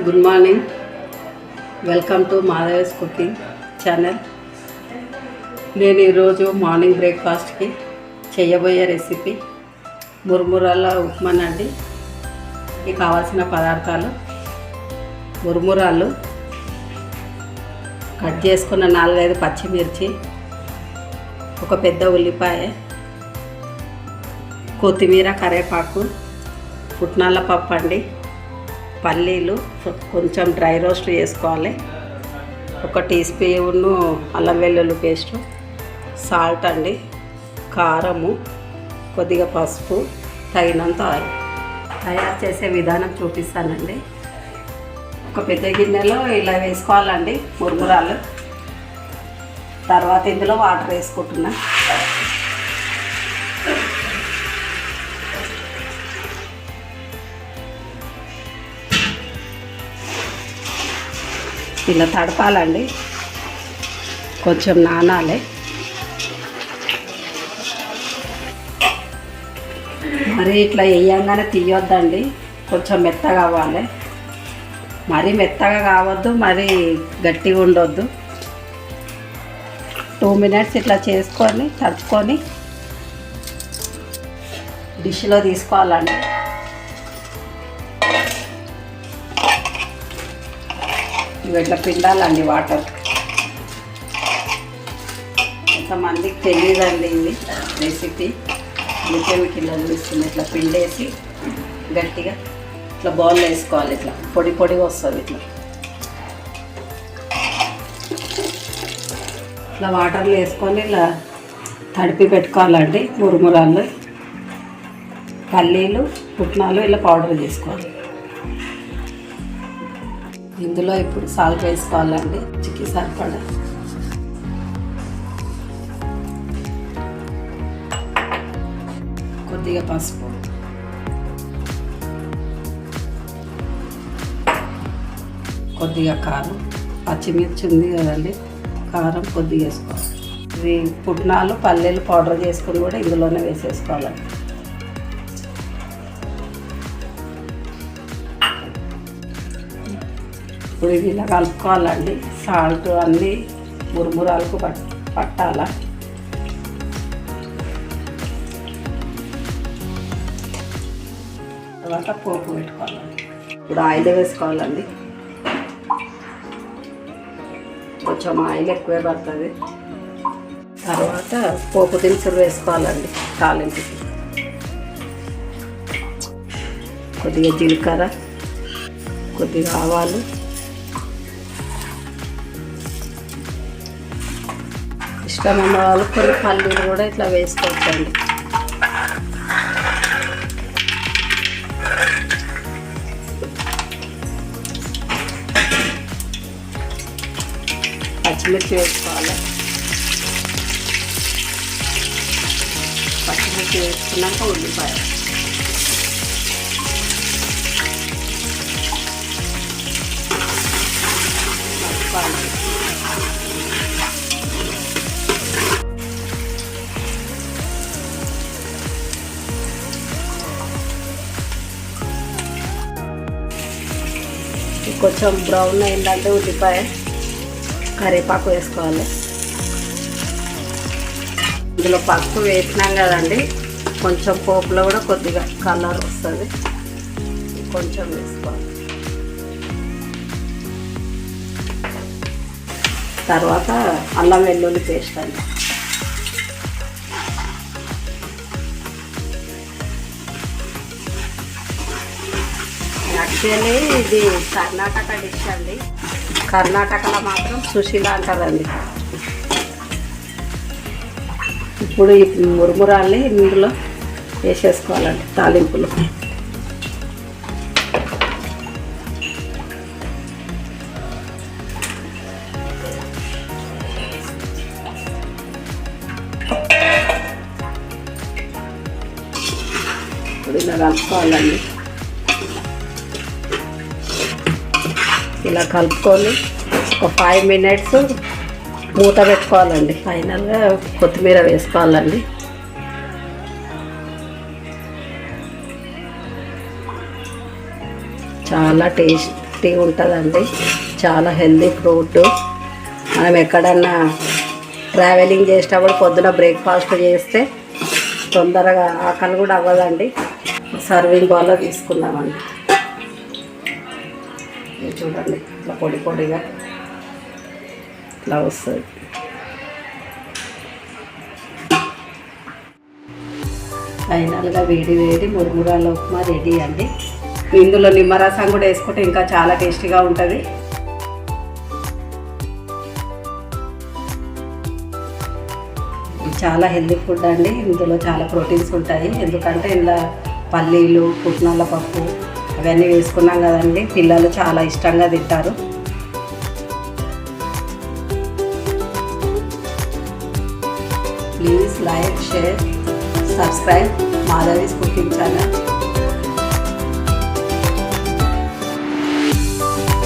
Good morning, welcome to Madhavi's cooking channel. నేను ఈరోజు morning బ్రేక్ఫాస్ట్కి చేయబోయే రెసిపీ మురుమురాల ఉప్మానండి. ఇవి కావాల్సిన పదార్థాలు: మురుమురాలు, కట్ చేసుకున్న 4-5 పచ్చిమిర్చి, ఒక పెద్ద ఉల్లిపాయ, కొత్తిమీర, కరివేపాకు, పుట్నాల పప్పు అండి, పల్లీలు కొంచెం డ్రై రోస్ట్ చేసుకోవాలి, 1 టీ స్పూను అల్లం వెల్లుల్లి పేస్టు, సాల్ట్ అండి, కారము, కొద్దిగా పసుపు, తగినంత ఆయిల్. తయారు చేసే విధానం చూపిస్తానండి. ఒక పెద్ద గిన్నెలో ఇలా వేసుకోవాలండి మురుమురాలు. తర్వాత ఇందులో వాటర్ వేసుకుంటున్నా. ఇలా తడపాలండి, కొంచెం నానాలి. మరి ఇట్లా వేయంగానే తీయొద్దండి, కొంచెం మెత్తగా అవ్వాలి. మరీ మెత్తగా కావద్దు, మరీ గట్టిగా ఉండొద్దు. 2 మినిట్స్ ఇట్లా చేసుకొని తడుపుకొని డిష్లో తీసుకోవాలండి. ఇవి ఇట్లా పిండాలండి వాటర్. కొంతమందికి తెలియదండి ఇది రెసిపీ, అందుకే మీకు ఇలా చూపిస్తుంది. ఇట్లా పిండేసి గట్టిగా ఇట్లా బౌల్లో వేసుకోవాలి. ఇట్లా పొడి పొడిగా వస్తుంది. ఇట్లా వాటర్లో వేసుకొని ఇలా తడిపి పెట్టుకోవాలండి. మురుమురాలు, పల్లీలు, పుట్నాలు ఇలా పౌడర్ చేసుకోవాలి. ఇందులో ఇప్పుడు సాల్ట్ వేసుకోవాలండి, రుచికి సరిపడా. కొద్దిగా పసుపు, కొద్దిగా కారం, పచ్చిమిర్చి ఉంది కదండి, కారం కొద్దిగా వేసుకోవాలి. ఇది పుట్నాలు, పల్లీలు పౌడర్ చేసుకుని కూడా ఇందులోనే వేసేసుకోవాలండి. ఇప్పుడు ఇది ఇలా కలుపుకోవాలండి. సాల్ట్ అన్నీ మురుమురాలకు పట్టాల. తర్వాత పోపు పెట్టుకోవాలండి. ఇప్పుడు ఆయిల్ వేసుకోవాలండి. కొంచెం ఆయిల్ ఎక్కువే పడుతుంది. తర్వాత పోపు దినుసులు వేసుకోవాలండి. తాలింపుకి కొద్దిగా జీలకర్ర, కొద్దిగా ఆవాలు, ఇష్టమైన వాళ్ళు కొన్ని పల్లీలు కూడా ఇట్లా వేసుకోవచ్చండి. పచ్చిమిర్చి వేసుకోవాలి. పచ్చిమిర్చి వేసుకున్నాక ఉల్లిపాయ, కొంచెం బ్రౌన్ అయిందంటే ఉల్లిపాయ, కరివేపాకు వేసుకోవాలి. ఇందులో పసుపు వేసినాం కదండి, కొంచెం పోపులో కూడా కొద్దిగా కలర్ వస్తుంది, కొంచెం వేసుకోవాలి. తర్వాత అల్లం వెల్లుల్లి పేస్ట్ అండి. యాక్చువల్లీ ఇది కర్ణాటక డిష్ అండి. కర్ణాటకలో మాత్రం సుశీల అంటారండి. ఇప్పుడు ఈ మురుమురాల్ని ఇందులో వేసేసుకోవాలండి తాలింపులు. ఇప్పుడు ఇలా కలుపుకోవాలండి. ఇలా కలుపుకొని ఒక 5 మినిట్స్ మూత పెట్టుకోవాలండి. ఫైనల్గా కొత్తిమీర వేసుకోవాలండి. చాలా సాఫ్టీ ఉంటుందండి. చాలా హెల్దీ ఫ్రూట్. మనం ఎక్కడన్నా ట్రావెలింగ్ చేసేటప్పుడు పొద్దున బ్రేక్ఫాస్ట్ చేస్తే తొందరగా ఆకలి కూడా అవ్వదండి. సర్వింగ్ బౌల్లో తీసుకుందామండి. ఇది చూడండి, ఇట్లా పొడి పొడిగా ఇట్లా వస్తుంది. ఫైనల్గా వేడి వేడి మురుమురాల ఉప్మా రెడీ అండి. ఇందులో నిమ్మరసం కూడా వేసుకుంటే ఇంకా చాలా టేస్టీగా ఉంటుంది. చాలా హెల్దీ ఫుడ్ అండి. ఇందులో చాలా ప్రోటీన్స్ ఉంటాయి. ఎందుకంటే ఇలా పల్లీలు, పుట్నాల పప్పు అవన్నీ వేసుకున్నాం కదండి. పిల్లలు చాలా ఇష్టంగా తింటారు. Please like, share, subscribe Madhavi's cooking channel.